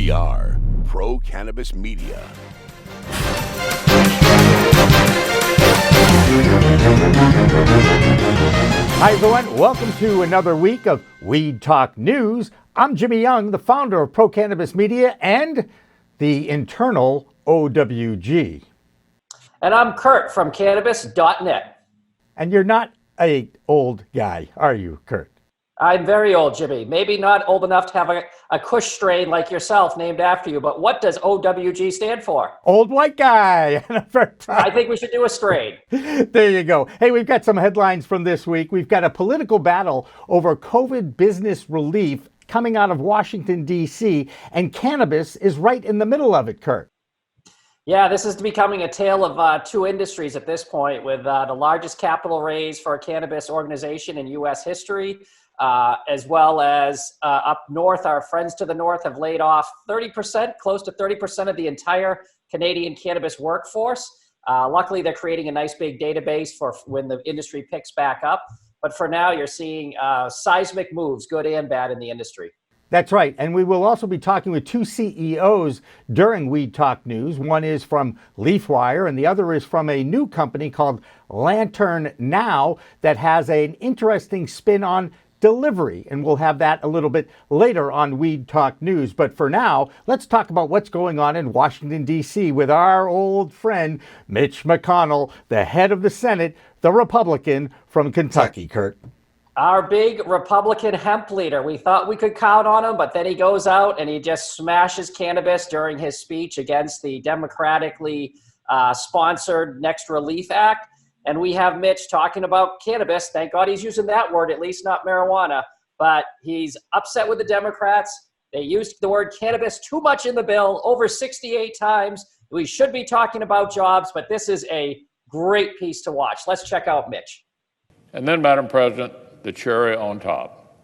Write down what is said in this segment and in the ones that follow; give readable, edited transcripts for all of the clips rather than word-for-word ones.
We are Pro Cannabis Media. Hi everyone, welcome to another week of Weed Talk News. I'm Jimmy Young, the founder of Pro Cannabis Media and the internal OWG. And I'm Curt from Cannabis.net. And you're not a old guy, are you, Curt? I'm very old, Jimmy. Maybe not old enough to have a Kush strain like yourself named after you, but what does OWG stand for? Old white guy. I think we should do a strain. There you go. Hey, we've got some headlines from this week. We've got a political battle over COVID business relief coming out of Washington, D.C., and cannabis is right in the middle of it, Curt. Yeah, this is becoming a tale of two industries at this point, with the largest capital raise for a cannabis organization in U.S. history, as well as up north. Our friends to the north have laid off 30%, close to 30% of the entire Canadian cannabis workforce. Luckily, they're creating a nice big database for when the industry picks back up. But for now, you're seeing seismic moves, good and bad, in the industry. That's right. And we will also be talking with two CEOs during Weed Talk News. One is from Leafwire and the other is from a new company called Lantern Now that has an interesting spin on delivery. And we'll have that a little bit later on Weed Talk News. But for now, let's talk about what's going on in Washington, D.C. with our old friend, Mitch McConnell, the head of the Senate, the Republican from Kentucky, Curt. Our big Republican hemp leader. We thought we could count on him, but then he goes out and he just smashes cannabis during his speech against the democratically sponsored Next Relief Act. And we have Mitch talking about cannabis. Thank God he's using that word, at least not marijuana. But he's upset with the Democrats. They used the word cannabis too much in the bill, over 68 times. We should be talking about jobs, but this is a great piece to watch. Let's check out Mitch. And then, Madam President, the cherry on top.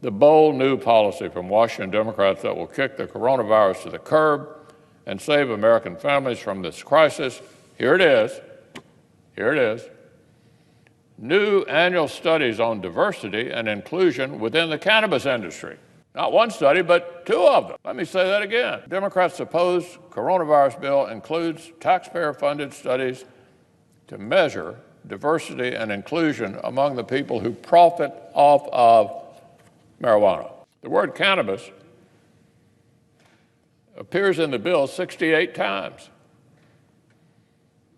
The bold new policy from Washington Democrats that will kick the coronavirus to the curb and save American families from this crisis. Here it is. Here it is. New annual studies on diversity and inclusion within the cannabis industry. Not one study, but two of them. Let me say that again. Democrats' supposed coronavirus bill includes taxpayer-funded studies to measure diversity and inclusion among the people who profit off of marijuana. The word cannabis appears in the bill 68 times,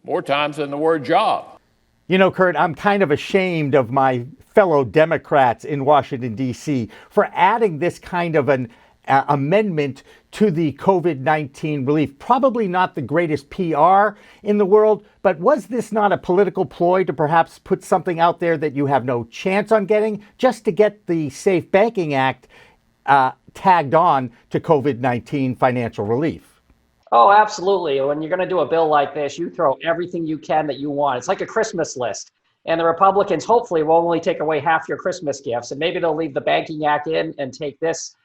more times than the word job. You know, Curt, I'm kind of ashamed of my fellow Democrats in Washington, D.C. for adding this kind of an amendment to the COVID-19 relief. Probably not the greatest PR in the world, but was this not a political ploy to perhaps put something out there that you have no chance on getting, just to get the Safe Banking Act tagged on to COVID-19 financial relief? Oh, absolutely. When you're going to do a bill like this, you throw everything you can that you want. It's like a Christmas list. And the Republicans hopefully will only take away half your Christmas gifts. And maybe they'll leave the Banking Act in and take this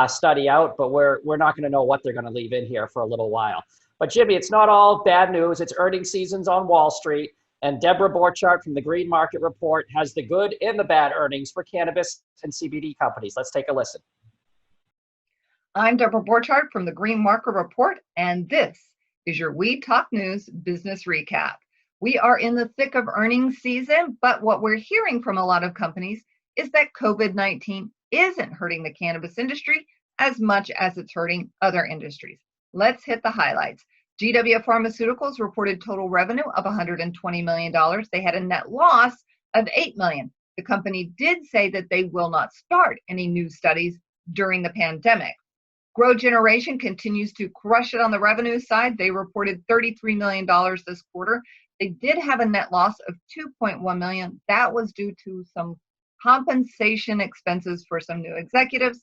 study out, but we're not going to know what they're going to leave in here for a little while. But Jimmy, it's not all bad news. It's earnings seasons on Wall Street, and Debra Borchardt from the Green Market Report has the good and the bad earnings for cannabis and CBD companies. Let's take a listen. I'm Debra Borchardt from the Green Market Report, and this is your Weed Talk News business recap. We are in the thick of earnings season, but what we're hearing from a lot of companies is that COVID-19 isn't hurting the cannabis industry as much as it's hurting other industries. Let's hit the highlights. GW Pharmaceuticals reported total revenue of $120 million. They had a net loss of $8 million. The company did say that they will not start any new studies during the pandemic. Grow Generation continues to crush it on the revenue side. They reported $33 million this quarter. They did have a net loss of $2.1 million. That was due to some compensation expenses for some new executives.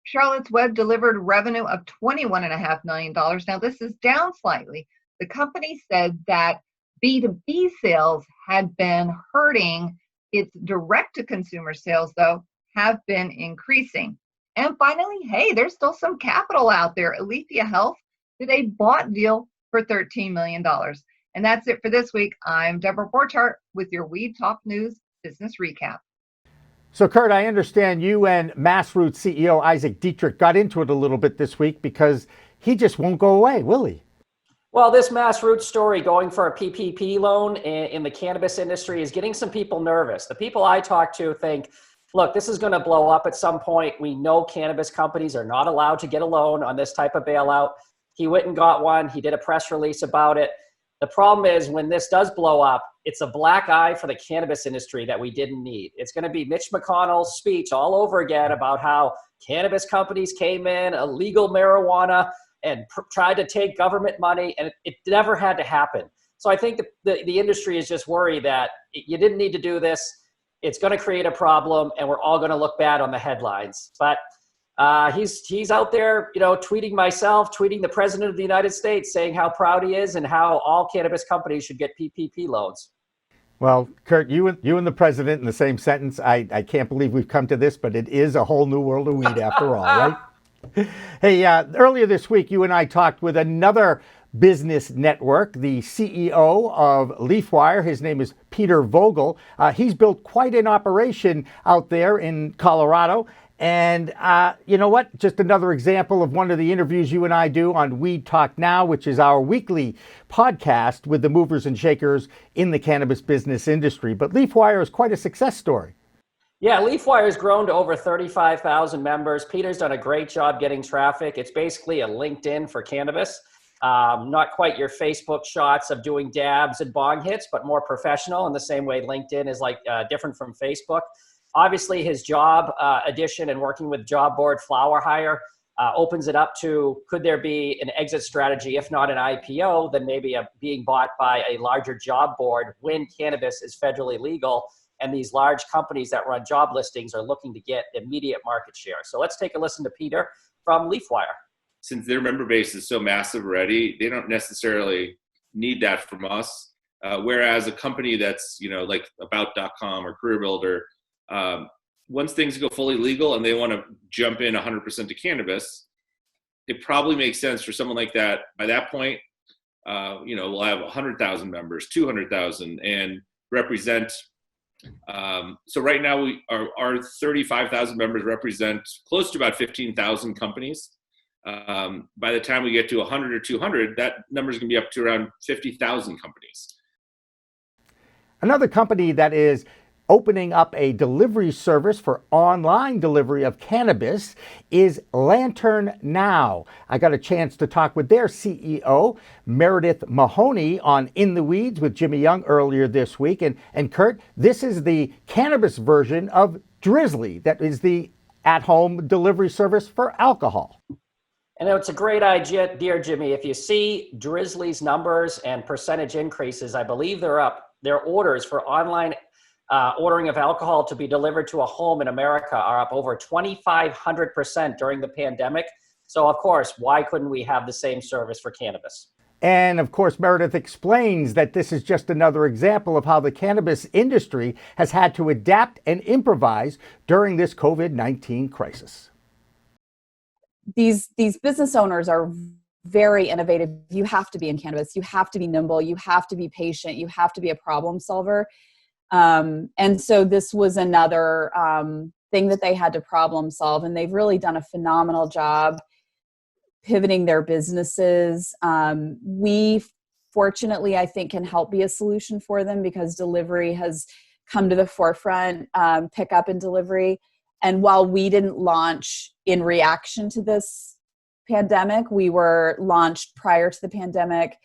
Charlotte's Web delivered revenue of $21.5 million. Now, this is down slightly. The company said that B2B sales had been hurting. Its direct-to-consumer sales, though, have been increasing. And finally, hey, there's still some capital out there. Alethea Health did a bought deal for $13 million. And that's it for this week. I'm Debra Borchardt with your Weed Talk News business recap. So, Curt, I understand you and Massroot CEO Isaac Dietrich got into it a little bit this week because he just won't go away, will he? Well, this Massroot story going for a PPP loan in the cannabis industry is getting some people nervous. The people I talk to think, look, this is going to blow up at some point. We know cannabis companies are not allowed to get a loan on this type of bailout. He went and got one. He did a press release about it. The problem is when this does blow up, it's a black eye for the cannabis industry that we didn't need. It's going to be Mitch McConnell's speech all over again about how cannabis companies came in, illegal marijuana, and tried to take government money, and it never had to happen. So I think the industry is just worried that you didn't need to do this. It's going to create a problem, and we're all going to look bad on the headlines. But he's out there, tweeting myself, tweeting the president of the United States, saying how proud he is and how all cannabis companies should get PPP loans. Well, Curt, you and the president in the same sentence. I can't believe we've come to this, but it is a whole new world of weed after all, right? Hey, earlier this week, you and I talked with another business network, the CEO of Leafwire. His name is Peter Vogel. He's built quite an operation out there in Colorado. And you know what? Just another example of one of the interviews you and I do on Weed Talk Now, which is our weekly podcast with the movers and shakers in the cannabis business industry. But Leafwire is quite a success story. Yeah, Leafwire has grown to over 35,000 members. Peter's done a great job getting traffic. It's basically a LinkedIn for cannabis. Not quite your Facebook shots of doing dabs and bong hits, but more professional in the same way LinkedIn is different from Facebook. Obviously, his job addition and working with job board Flower Hire opens it up to, could there be an exit strategy, if not an IPO, then maybe being bought by a larger job board when cannabis is federally legal and these large companies that run job listings are looking to get immediate market share. So let's take a listen to Peter from Leafwire. Since their member base is so massive already, they don't necessarily need that from us. Whereas a company that's, like About.com or Career Builder, once things go fully legal and they want to jump in 100% to cannabis, it probably makes sense for someone like that. By that point, we'll have 100,000 members, 200,000, and represent. So right now, our 35,000 members represent close to about 15,000 companies. By the time we get to 100 or 200, that number is going to be up to around 50,000 companies. Another company that is opening up a delivery service for online delivery of cannabis is Lantern Now. I got a chance to talk with their CEO, Meredith Mahoney, on In the Weeds with Jimmy Young earlier this week. And Curt, this is the cannabis version of Drizzly, that is the at-home delivery service for alcohol. And it's a great idea, dear Jimmy. If you see Drizzly's numbers and percentage increases, I believe they're up. Their orders for online ordering of alcohol to be delivered to a home in America are up over 2,500% during the pandemic. So, of course, why couldn't we have the same service for cannabis? And, of course, Meredith explains that this is just another example of how the cannabis industry has had to adapt and improvise during this COVID-19 crisis. These business owners are very innovative. You have to be in cannabis. You have to be nimble. You have to be patient. You have to be a problem solver. And so this was another thing that they had to problem solve, and they've really done a phenomenal job pivoting their businesses. We fortunately, I think, can help be a solution for them because delivery has come to the forefront, pickup and delivery. And while we didn't launch in reaction to this pandemic, we were launched prior to the pandemic.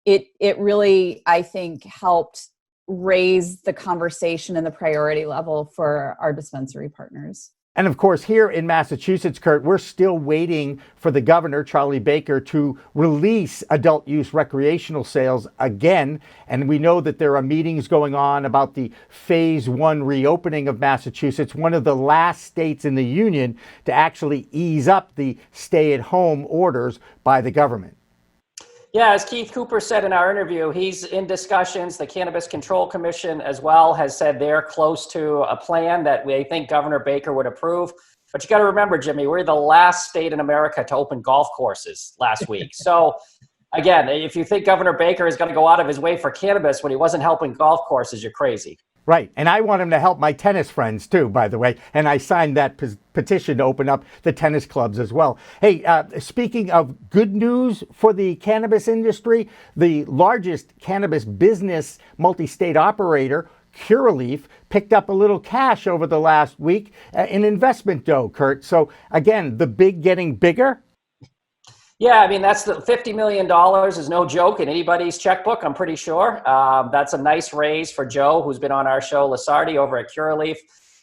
It really, I think, helped raise the conversation and the priority level for our dispensary partners. And of course, here in Massachusetts, Curt, we're still waiting for the governor, Charlie Baker, to release adult use recreational sales again. And we know that there are meetings going on about the phase 1 reopening of Massachusetts, one of the last states in the union to actually ease up the stay-at-home orders by the government. Yeah, as Keith Cooper said in our interview, he's in discussions. The Cannabis Control Commission as well has said they're close to a plan that they think Governor Baker would approve. But you got to remember, Jimmy, we're the last state in America to open golf courses last week. So again, if you think Governor Baker is going to go out of his way for cannabis when he wasn't helping golf courses, you're crazy. Right. And I want him to help my tennis friends too, by the way. And I signed that petition to open up the tennis clubs as well. Hey, speaking of good news for the cannabis industry, the largest cannabis business multi-state operator, Curaleaf, picked up a little cash over the last week in investment dough, Curt. So again, the big getting bigger. Yeah, I mean, that's the $50 million is no joke in anybody's checkbook, I'm pretty sure. That's a nice raise for Joe, who's been on our show, Lasardi, over at Curaleaf.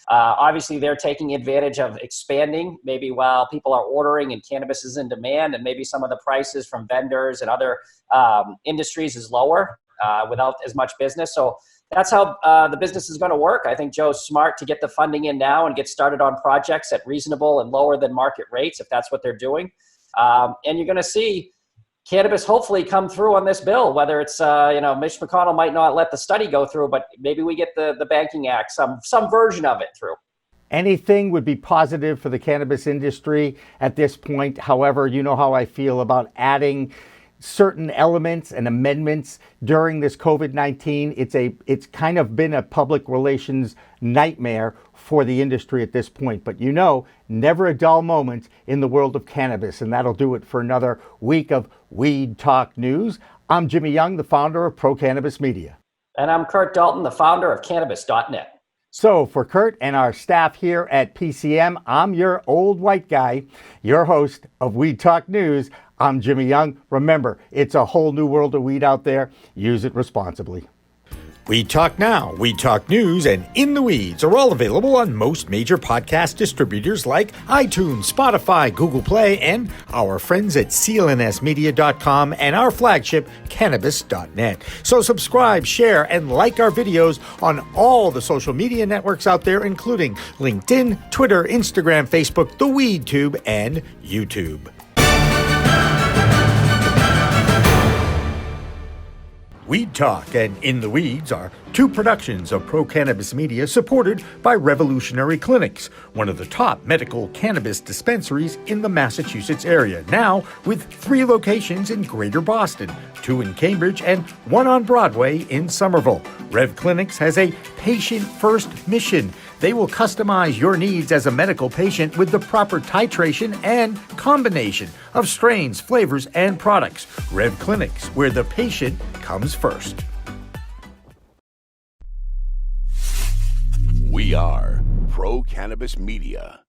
Obviously, they're taking advantage of expanding, maybe while people are ordering and cannabis is in demand, and maybe some of the prices from vendors and other industries is lower without as much business. So that's how the business is going to work. I think Joe's smart to get the funding in now and get started on projects at reasonable and lower than market rates, if that's what they're doing. And you're going to see cannabis hopefully come through on this bill, whether it's, Mitch McConnell might not let the study go through, but maybe we get the Banking Act, some version of it through. Anything would be positive for the cannabis industry at this point. However, you know how I feel about adding certain elements and amendments during this COVID-19. It's kind of been a public relations nightmare for the industry at this point. But never a dull moment in the world of cannabis. And that'll do it for another week of Weed Talk News. I'm Jimmy Young, the founder of Pro Cannabis Media. And I'm Curt Dalton, the founder of Cannabis.net. So for Curt and our staff here at PCM, I'm your old white guy, your host of Weed Talk News. I'm Jimmy Young. Remember, it's a whole new world of weed out there. Use it responsibly. Weed Talk Now, Weed Talk News, and In the Weeds are all available on most major podcast distributors like iTunes, Spotify, Google Play, and our friends at clnsmedia.com and our flagship, Cannabis.net. So subscribe, share, and like our videos on all the social media networks out there, including LinkedIn, Twitter, Instagram, Facebook, the WeedTube, and YouTube. Weed Talk and In the Weeds are two productions of Pro Cannabis Media supported by Revolutionary Clinics, one of the top medical cannabis dispensaries in the Massachusetts area, now with 3 locations in Greater Boston, 2 in Cambridge, and 1 on Broadway in Somerville. Rev Clinics has a patient-first mission. They will customize your needs as a medical patient with the proper titration and combination of strains, flavors, and products. Rev Clinics, where the patient comes first. We are Pro Cannabis Media.